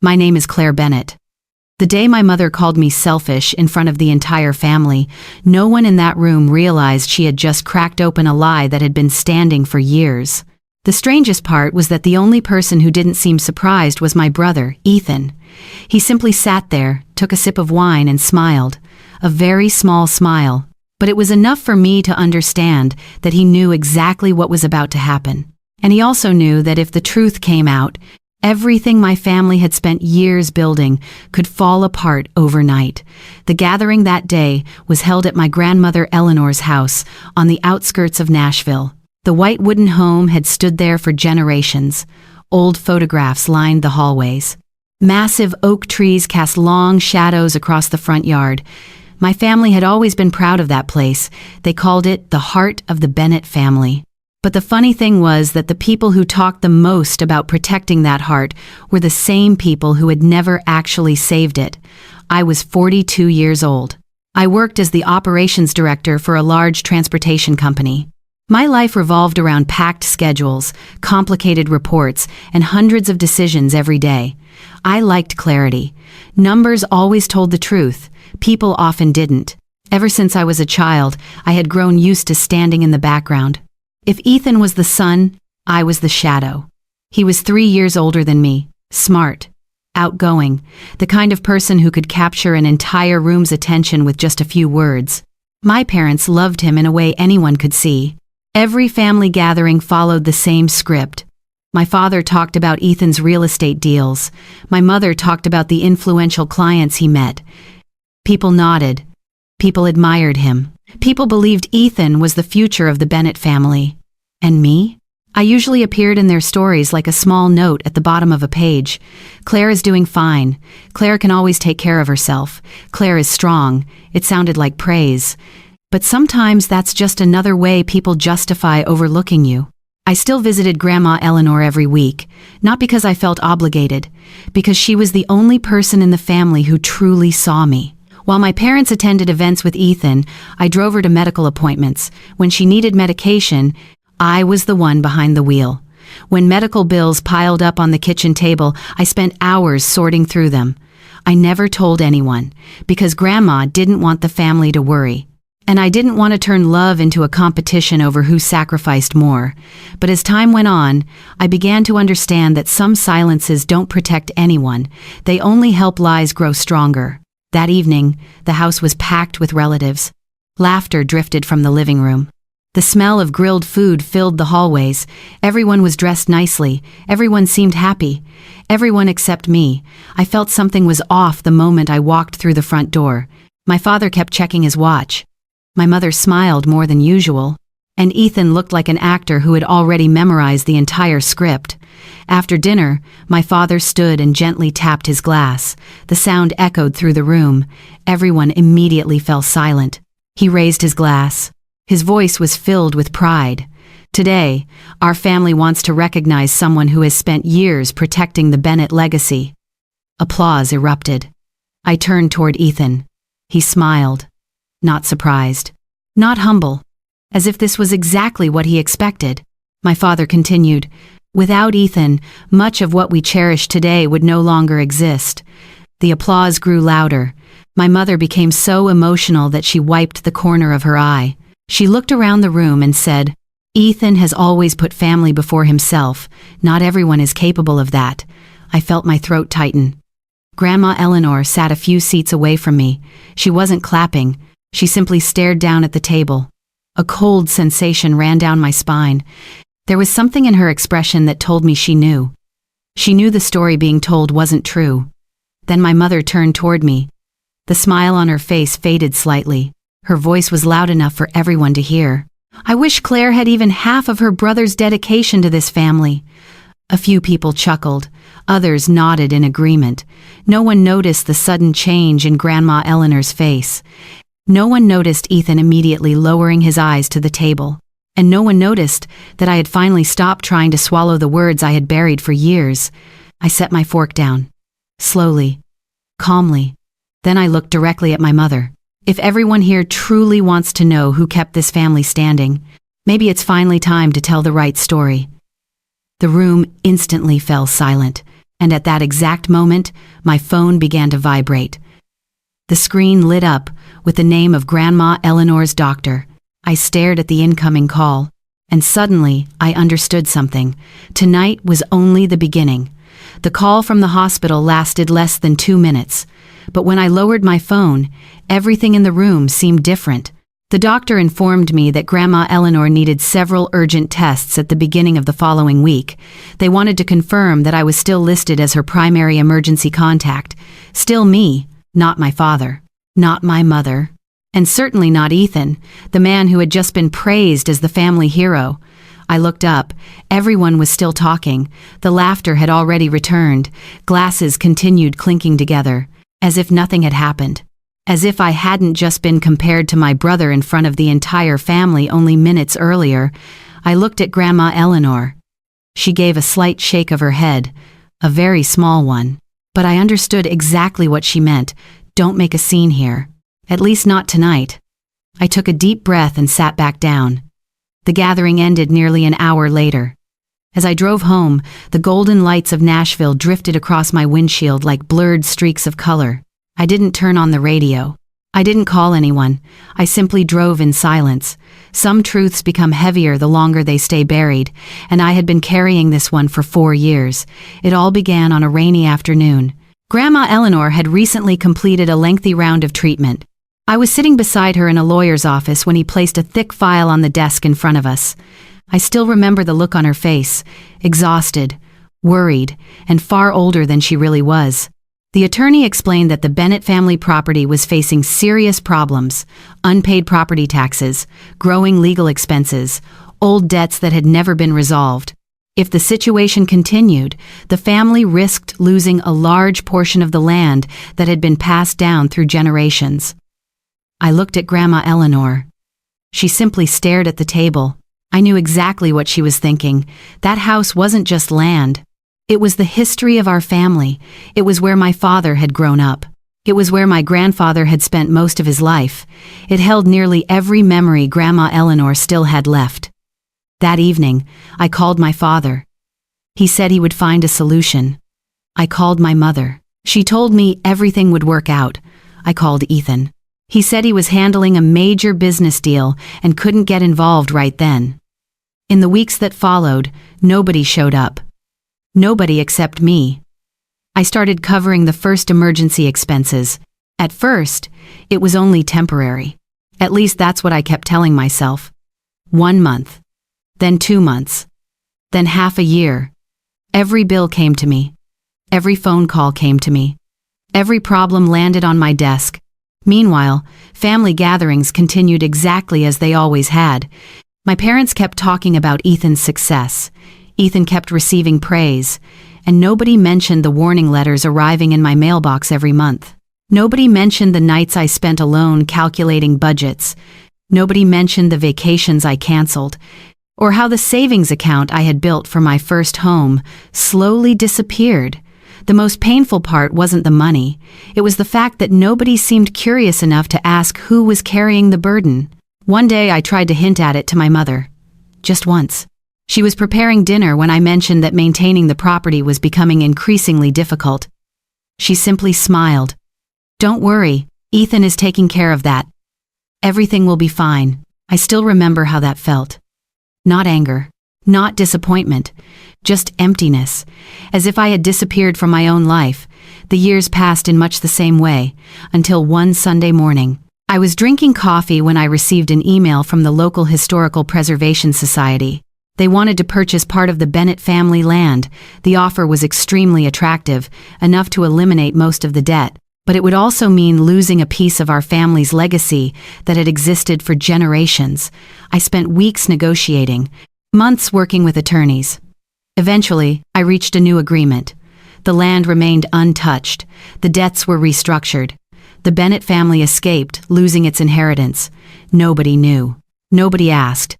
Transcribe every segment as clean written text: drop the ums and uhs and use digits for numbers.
My name is Claire Bennett. The day my mother called me selfish in front of the entire family, no one in that room realized she had just cracked open a lie that had been standing for years. The strangest part was that the only person who didn't seem surprised was my brother, Ethan. He simply sat there, took a sip of wine and smiled. A very small smile, but it was enough for me to understand that he knew exactly what was about to happen. And he also knew that if the truth came out, everything my family had spent years building could fall apart overnight. The gathering that day was held at my grandmother Eleanor's house on the outskirts of Nashville. The white wooden home had stood there for generations. Old photographs lined the hallways. Massive oak trees cast long shadows across the front yard. My family had always been proud of that place. They called it the heart of the Bennett family. But the funny thing was that the people who talked the most about protecting that heart were the same people who had never actually saved it. I was 42 years old. I worked as the operations director for a large transportation company. My life revolved around packed schedules, complicated reports, and hundreds of decisions every day. I liked clarity. Numbers always told the truth. People often didn't. Ever since I was a child, I had grown used to standing in the background. If Ethan was the sun, I was the shadow. He was 3 years older than me, smart, outgoing, the kind of person who could capture an entire room's attention with just a few words. My parents loved him in a way anyone could see. Every family gathering followed the same script. My father talked about Ethan's real estate deals. My mother talked about the influential clients he met. People nodded. People admired him. People believed Ethan was the future of the Bennett family. And me? I usually appeared in their stories like a small note at the bottom of a page. Claire is doing fine. Claire can always take care of herself. Claire is strong. It sounded like praise. But sometimes that's just another way people justify overlooking you. I still visited Grandma Eleanor every week, not because I felt obligated, because she was the only person in the family who truly saw me. While my parents attended events with Ethan, I drove her to medical appointments. When she needed medication, I was the one behind the wheel. When medical bills piled up on the kitchen table, I spent hours sorting through them. I never told anyone, because Grandma didn't want the family to worry. And I didn't want to turn love into a competition over who sacrificed more. But as time went on, I began to understand that some silences don't protect anyone. They only help lies grow stronger. That evening, the house was packed with relatives. Laughter drifted from the living room. The smell of grilled food filled the hallways. Everyone was dressed nicely. Everyone seemed happy. Everyone except me. I felt something was off the moment I walked through the front door. My father kept checking his watch. My mother smiled more than usual. And Ethan looked like an actor who had already memorized the entire script. After dinner, my father stood and gently tapped his glass. The sound echoed through the room. Everyone immediately fell silent. He raised his glass. His voice was filled with pride. Today, our family wants to recognize someone who has spent years protecting the Bennett legacy. Applause erupted. I turned toward Ethan. He smiled. Not surprised. Not humble. As if this was exactly what he expected. My father continued, "Without Ethan, much of what we cherish today would no longer exist." The applause grew louder. My mother became so emotional that she wiped the corner of her eye. She looked around the room and said, "Ethan has always put family before himself. Not everyone is capable of that." I felt my throat tighten. Grandma Eleanor sat a few seats away from me. She wasn't clapping. She simply stared down at the table. A cold sensation ran down my spine. There was something in her expression that told me she knew. She knew the story being told wasn't true. Then my mother turned toward me. The smile on her face faded slightly. Her voice was loud enough for everyone to hear. "I wish Claire had even half of her brother's dedication to this family." A few people chuckled. Others nodded in agreement. No one noticed the sudden change in Grandma Eleanor's face. No one noticed Ethan immediately lowering his eyes to the table. And no one noticed that I had finally stopped trying to swallow the words I had buried for years. I set my fork down. Slowly. Calmly. Then I looked directly at my mother. If everyone here truly wants to know who kept this family standing, maybe it's finally time to tell the right story. The room instantly fell silent. And at that exact moment, my phone began to vibrate. The screen lit up with the name of Grandma Eleanor's doctor. I stared at the incoming call, and suddenly I understood something. Tonight was only the beginning. The call from the hospital lasted less than 2 minutes, but when I lowered my phone, everything in the room seemed different. The doctor informed me that Grandma Eleanor needed several urgent tests at the beginning of the following week. They wanted to confirm that I was still listed as her primary emergency contact. Still me, not my father, not my mother, and certainly not Ethan, the man who had just been praised as the family hero. I looked up. Everyone was still talking. The laughter had already returned. Glasses continued clinking together, as if nothing had happened. As if I hadn't just been compared to my brother in front of the entire family only minutes earlier. I looked at Grandma Eleanor. She gave a slight shake of her head, a very small one. But I understood exactly what she meant. Don't make a scene here. At least not tonight. I took a deep breath and sat back down. The gathering ended nearly an hour later. As I drove home, the golden lights of Nashville drifted across my windshield like blurred streaks of color. I didn't turn on the radio. I didn't call anyone. I simply drove in silence. Some truths become heavier the longer they stay buried, and I had been carrying this one for 4 years. It all began on a rainy afternoon. Grandma Eleanor had recently completed a lengthy round of treatment. I was sitting beside her in a lawyer's office when he placed a thick file on the desk in front of us. I still remember the look on her face, exhausted, worried, and far older than she really was. The attorney explained that the Bennett family property was facing serious problems: unpaid property taxes, growing legal expenses, old debts that had never been resolved. If the situation continued, the family risked losing a large portion of the land that had been passed down through generations. I looked at Grandma Eleanor. She simply stared at the table. I knew exactly what she was thinking. That house wasn't just land. It was the history of our family. It was where my father had grown up. It was where my grandfather had spent most of his life. It held nearly every memory Grandma Eleanor still had left. That evening, I called my father. He said he would find a solution. I called my mother. She told me everything would work out. I called Ethan. He said he was handling a major business deal and couldn't get involved right then. In the weeks that followed, nobody showed up. Nobody except me. I started covering the first emergency expenses. At first, it was only temporary. At least that's what I kept telling myself. 1 month. Then 2 months. Then half a year. Every bill came to me. Every phone call came to me. Every problem landed on my desk. Meanwhile, family gatherings continued exactly as they always had. My parents kept talking about Ethan's success. Ethan kept receiving praise, and nobody mentioned the warning letters arriving in my mailbox every month. Nobody mentioned the nights I spent alone calculating budgets. Nobody mentioned the vacations I canceled, or how the savings account I had built for my first home slowly disappeared. The most painful part wasn't the money. It was the fact that nobody seemed curious enough to ask who was carrying the burden. One day I tried to hint at it to my mother. Just once. She was preparing dinner when I mentioned that maintaining the property was becoming increasingly difficult. She simply smiled. "Don't worry, Ethan is taking care of that. Everything will be fine." I still remember how that felt. Not anger, not disappointment, just emptiness, as if I had disappeared from my own life. The years passed in much the same way, until one Sunday morning. I was drinking coffee when I received an email from the local Historical Preservation Society. They wanted to purchase part of the Bennett family land. The offer was extremely attractive, enough to eliminate most of the debt, but it would also mean losing a piece of our family's legacy that had existed for generations. I spent weeks negotiating, months working with attorneys. Eventually, I reached a new agreement. The land remained untouched. The debts were restructured. The Bennett family escaped, losing its inheritance. Nobody knew. Nobody asked.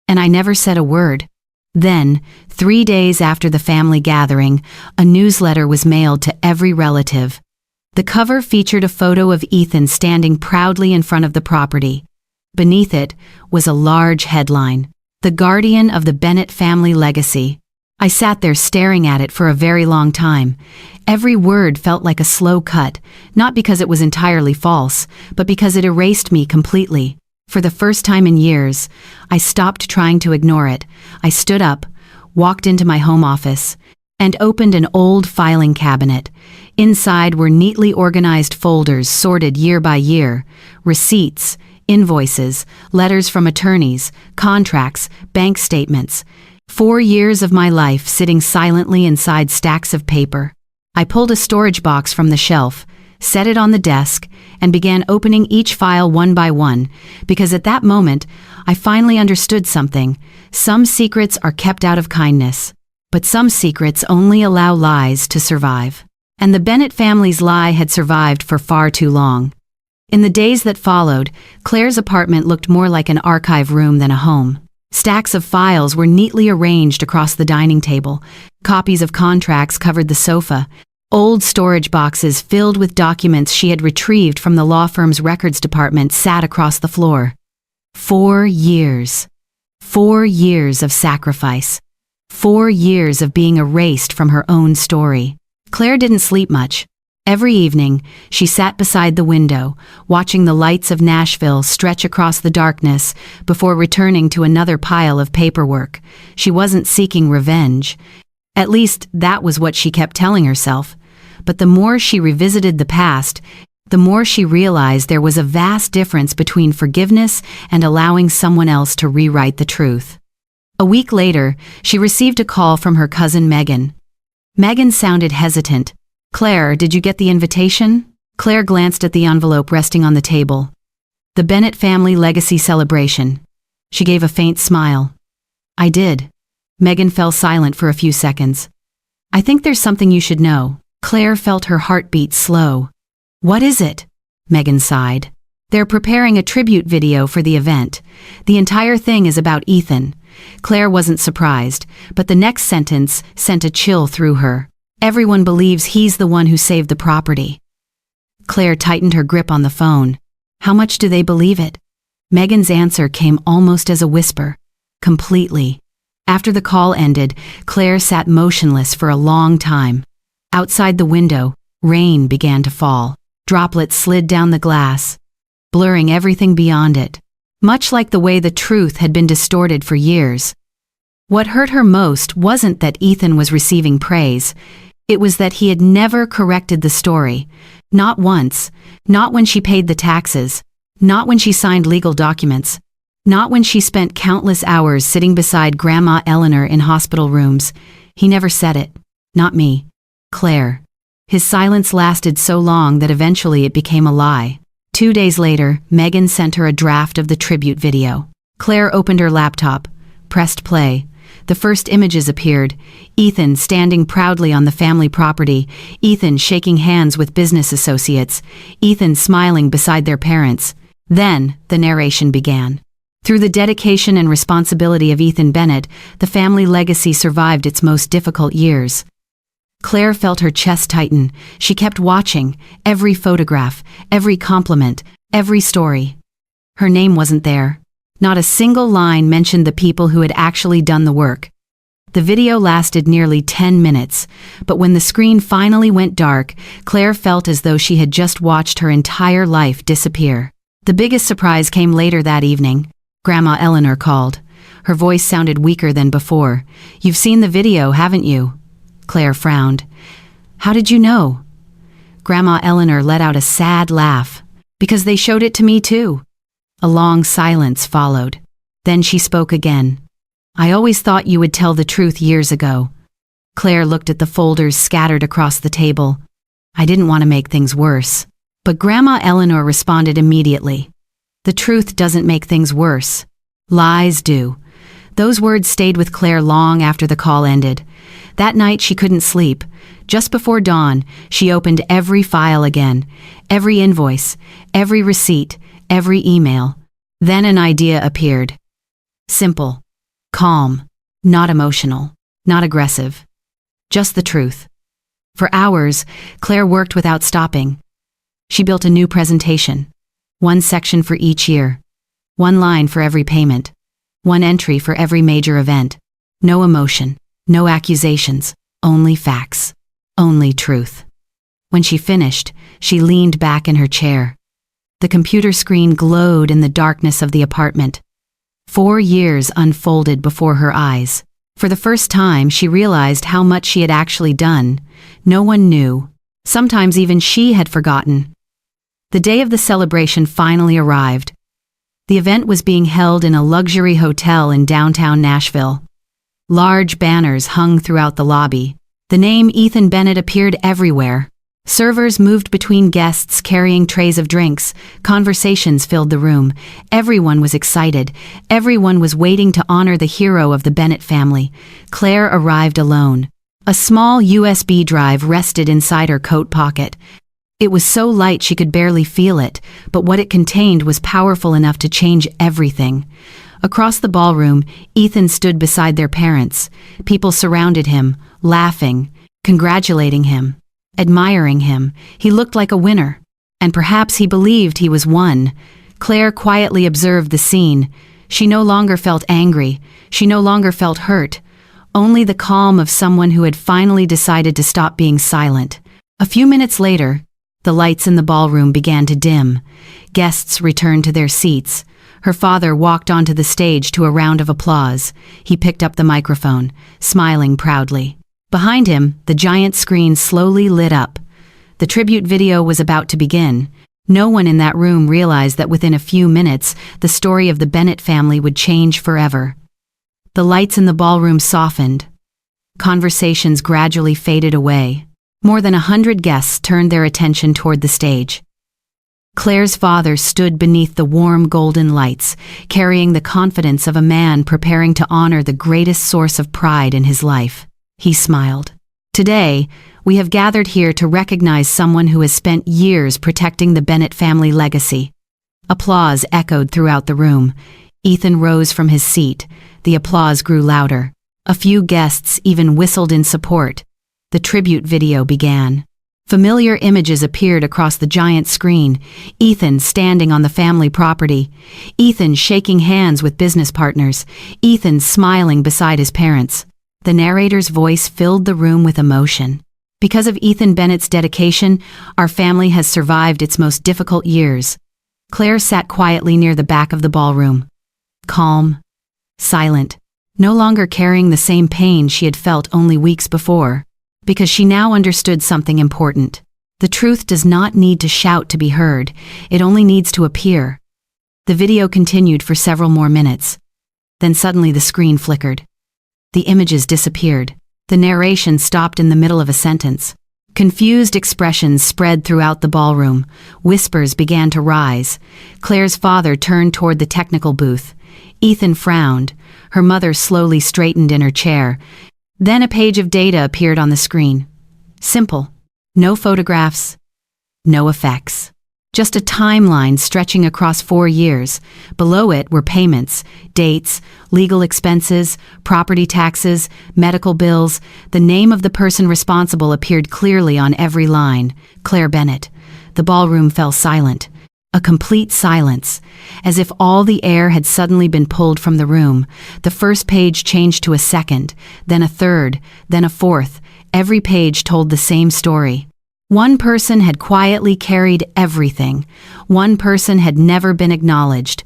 And I never said a word. Then, 3 days after the family gathering, a newsletter was mailed to every relative. The cover featured a photo of Ethan standing proudly in front of the property. Beneath it was a large headline: "The Guardian of the Bennett Family Legacy." I sat there staring at it for a very long time. Every word felt like a slow cut, not because it was entirely false, but because it erased me completely. For the first time in years, I stopped trying to ignore it. I stood up, walked into my home office, and opened an old filing cabinet. Inside were neatly organized folders sorted year by year, receipts, invoices, letters from attorneys, contracts, bank statements. 4 years of my life sitting silently inside stacks of paper. I pulled a storage box from the shelf, set it on the desk, and began opening each file one by one, because at that moment, I finally understood something. Some secrets are kept out of kindness, but some secrets only allow lies to survive. And the Bennett family's lie had survived for far too long. In the days that followed, Claire's apartment looked more like an archive room than a home. Stacks of files were neatly arranged across the dining table. Copies of contracts covered the sofa. Old storage boxes filled with documents she had retrieved from the law firm's records department sat across the floor. 4 years. 4 years of sacrifice. 4 years of being erased from her own story. Claire didn't sleep much. Every evening, she sat beside the window, watching the lights of Nashville stretch across the darkness before returning to another pile of paperwork. She wasn't seeking revenge. At least, that was what she kept telling herself. But the more she revisited the past, the more she realized there was a vast difference between forgiveness and allowing someone else to rewrite the truth. A week later, she received a call from her cousin Megan. Megan sounded hesitant. "Claire, did you get the invitation?" Claire glanced at the envelope resting on the table. "The Bennett family legacy celebration." She gave a faint smile. "I did." Megan fell silent for a few seconds. "I think there's something you should know." Claire felt her heartbeat slow. "What is it?" Megan sighed. "They're preparing a tribute video for the event. The entire thing is about Ethan." Claire wasn't surprised, but the next sentence sent a chill through her. "Everyone believes he's the one who saved the property." Claire tightened her grip on the phone. "How much do they believe it?" Megan's answer came almost as a whisper. "Completely." After the call ended, Claire sat motionless for a long time. Outside the window, rain began to fall. Droplets slid down the glass, blurring everything beyond it, much like the way the truth had been distorted for years. What hurt her most wasn't that Ethan was receiving praise. It was that he had never corrected the story. Not once. Not when she paid the taxes. Not when she signed legal documents. Not when she spent countless hours sitting beside Grandma Eleanor in hospital rooms. He never said it. Not me. Claire. His silence lasted so long that eventually it became a lie. 2 days later, Megan sent her a draft of the tribute video. Claire opened her laptop, pressed play. The first images appeared. Ethan standing proudly on the family property. Ethan shaking hands with business associates. Ethan smiling beside their parents. Then, the narration began. Through the dedication and responsibility of Ethan Bennett, the family legacy survived its most difficult years. Claire felt her chest tighten. She kept watching. Every photograph, every compliment, every story. Her name wasn't there. Not a single line mentioned the people who had actually done the work. The video lasted nearly 10 minutes, but when the screen finally went dark, Claire felt as though she had just watched her entire life disappear. The biggest surprise came later that evening. Grandma Eleanor called. Her voice sounded weaker than before. "You've seen the video, haven't you?" Claire frowned. "How did you know?" Grandma Eleanor let out a sad laugh. "Because they showed it to me too." A long silence followed. Then she spoke again. "I always thought you would tell the truth years ago." Claire looked at the folders scattered across the table. "I didn't want to make things worse." But Grandma Eleanor responded immediately. "The truth doesn't make things worse. Lies do." Those words stayed with Claire long after the call ended. That night she couldn't sleep. Just before dawn, she opened every file again, every invoice, every receipt, every email. Then an idea appeared. Simple, calm, not emotional, not aggressive. Just the truth. For hours, Claire worked without stopping. She built a new presentation. 1 section for each year. 1 line for every payment. 1 entry for every major event. No emotion. No accusations, only facts, only truth. When she finished, she leaned back in her chair. The computer screen glowed in the darkness of the apartment. 4 years unfolded before her eyes. For the first time, she realized how much she had actually done. No one knew. Sometimes even she had forgotten. The day of the celebration finally arrived. The event was being held in a luxury hotel in downtown Nashville. Large banners hung throughout the lobby. The name Ethan Bennett appeared everywhere. Servers moved between guests carrying trays of drinks. Conversations filled the room. Everyone was excited. Everyone was waiting to honor the hero of the Bennett family. Claire arrived alone. A small USB drive rested inside her coat pocket. It was so light she could barely feel it, but what it contained was powerful enough to change everything. Across the ballroom, Ethan stood beside their parents. People surrounded him, laughing, congratulating him, admiring him. He looked like a winner, and perhaps he believed he was one. Claire quietly observed the scene. She no longer felt angry. She no longer felt hurt. Only the calm of someone who had finally decided to stop being silent. A few minutes later, the lights in the ballroom began to dim. Guests returned to their seats. Her father walked onto the stage to a round of applause. He picked up the microphone, smiling proudly. Behind him, the giant screen slowly lit up. The tribute video was about to begin. No one in that room realized that within a few minutes, the story of the Bennett family would change forever. The lights in the ballroom softened. Conversations gradually faded away. More than 100 guests turned their attention toward the stage. Claire's father stood beneath the warm golden lights, carrying the confidence of a man preparing to honor the greatest source of pride in his life. He smiled. Today, we have gathered here to recognize someone who has spent years protecting the Bennett family legacy. Applause echoed throughout the room. Ethan rose from his seat. The applause grew louder. A few guests even whistled in support. The tribute video began. Familiar images appeared across the giant screen. Ethan standing on the family property. Ethan shaking hands with business partners. Ethan smiling beside his parents. The narrator's voice filled the room with emotion. Because of Ethan Bennett's dedication, our family has survived its most difficult years. Claire sat quietly near the back of the ballroom. Calm, silent, no longer carrying the same pain she had felt only weeks before. Because she now understood something important. The truth does not need to shout to be heard. It only needs to appear. The video continued for several more minutes. Then suddenly the screen flickered. The images disappeared. The narration stopped in the middle of a sentence. Confused expressions spread throughout the ballroom. Whispers began to rise. Claire's father turned toward the technical booth. Ethan frowned. Her mother slowly straightened in her chair. Then a page of data appeared on the screen. Simple. No photographs. No effects. Just a timeline stretching across 4 years. Below it were payments, dates, legal expenses, property taxes, medical bills. The name of the person responsible appeared clearly on every line. Claire Bennett. The ballroom fell silent. A complete silence, as if all the air had suddenly been pulled from the room. The first page changed to a second, then a third, then a fourth. Every page told the same story. One person had quietly carried everything. One person had never been acknowledged.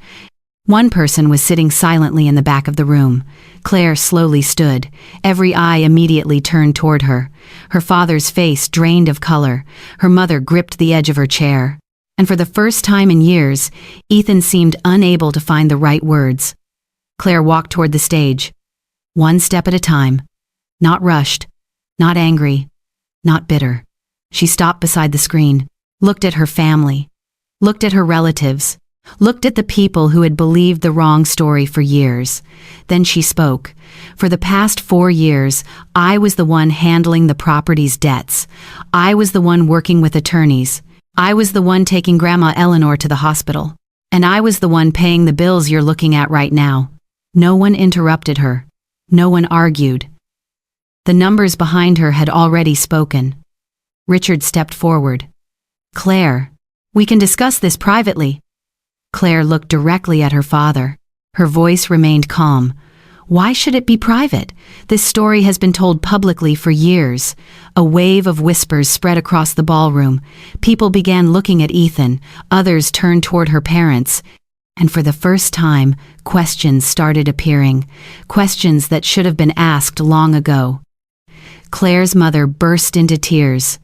One person was sitting silently in the back of the room. Claire slowly stood. Every eye immediately turned toward her. Her father's face drained of color. Her mother gripped the edge of her chair. And for the first time in years, Ethan seemed unable to find the right words. Claire walked toward the stage. One step at a time. Not rushed. Not angry. Not bitter. She stopped beside the screen, looked at her family, looked at her relatives, looked at the people who had believed the wrong story for years. Then she spoke. For the past 4 years, I was the one handling the property's debts. I was the one working with attorneys. I was the one taking Grandma Eleanor to the hospital. And I was the one paying the bills you're looking at right now. No one interrupted her. No one argued. The numbers behind her had already spoken. Richard stepped forward. Claire, we can discuss this privately. Claire looked directly at her father. Her voice remained calm. Why should it be private? This story has been told publicly for years. A wave of whispers spread across the ballroom. People began looking at Ethan, others turned toward her parents. And for the first time, questions started appearing. Questions that should have been asked long ago. Claire's mother burst into tears.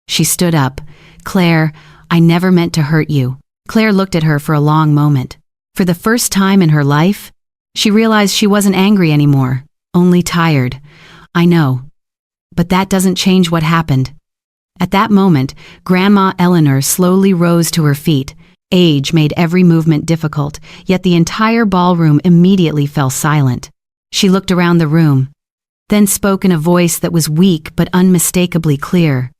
She stood up. "Claire, I never meant to hurt you." Claire looked at her for a long moment. For the first time in her life, she realized she wasn't angry anymore, only tired. "I know. But that doesn't change what happened." At that moment, Grandma Eleanor slowly rose to her feet. Age made every movement difficult, yet the entire ballroom immediately fell silent. She looked around the room, then spoke in a voice that was weak but unmistakably clear.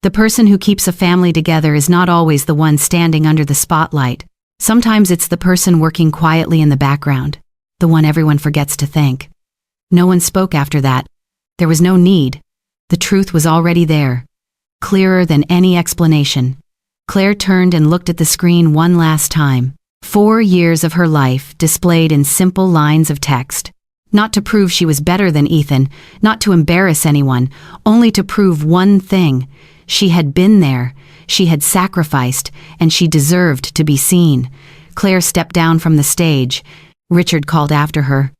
"The person who keeps a family together is not always the one standing under the spotlight. Sometimes it's the person working quietly in the background, the one everyone forgets to thank." No one spoke after that. There was no need. The truth was already there, clearer than any explanation. Claire turned and looked at the screen one last time. 4 years of her life displayed in simple lines of text. Not to prove she was better than Ethan, not to embarrass anyone, only to prove one thing. She had been there, she had sacrificed, and she deserved to be seen. Claire stepped down from the stage. Richard called after her.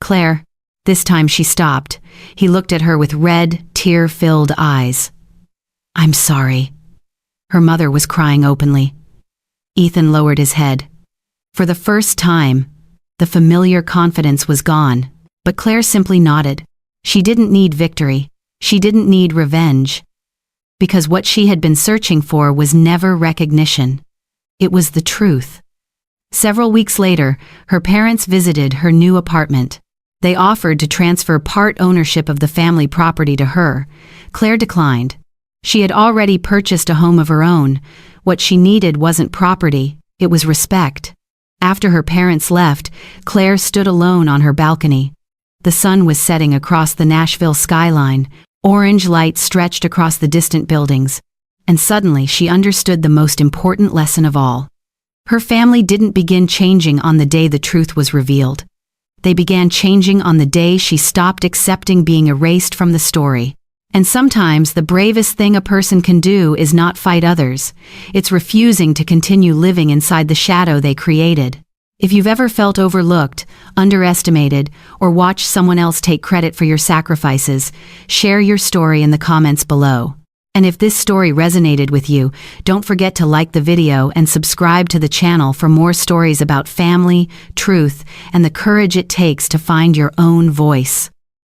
"Claire." This time she stopped. He looked at her with red, tear-filled eyes. "I'm sorry." Her mother was crying openly. Ethan lowered his head. For the first time, the familiar confidence was gone, but Claire simply nodded. She didn't need victory. She didn't need revenge. Because what she had been searching for was never recognition. It was the truth. Several weeks later, her parents visited her new apartment. They offered to transfer part ownership of the family property to her. Claire declined. She had already purchased a home of her own. What she needed wasn't property, it was respect. After her parents left, Claire stood alone on her balcony. The sun was setting across the Nashville skyline. Orange light stretched across the distant buildings. And suddenly she understood the most important lesson of all. Her family didn't begin changing on the day the truth was revealed. They began changing on the day she stopped accepting being erased from the story. And sometimes the bravest thing a person can do is not fight others. It's refusing to continue living inside the shadow they created. If you've ever felt overlooked, underestimated, or watched someone else take credit for your sacrifices, share your story in the comments below. And if this story resonated with you, don't forget to like the video and subscribe to the channel for more stories about family, truth, and the courage it takes to find your own voice.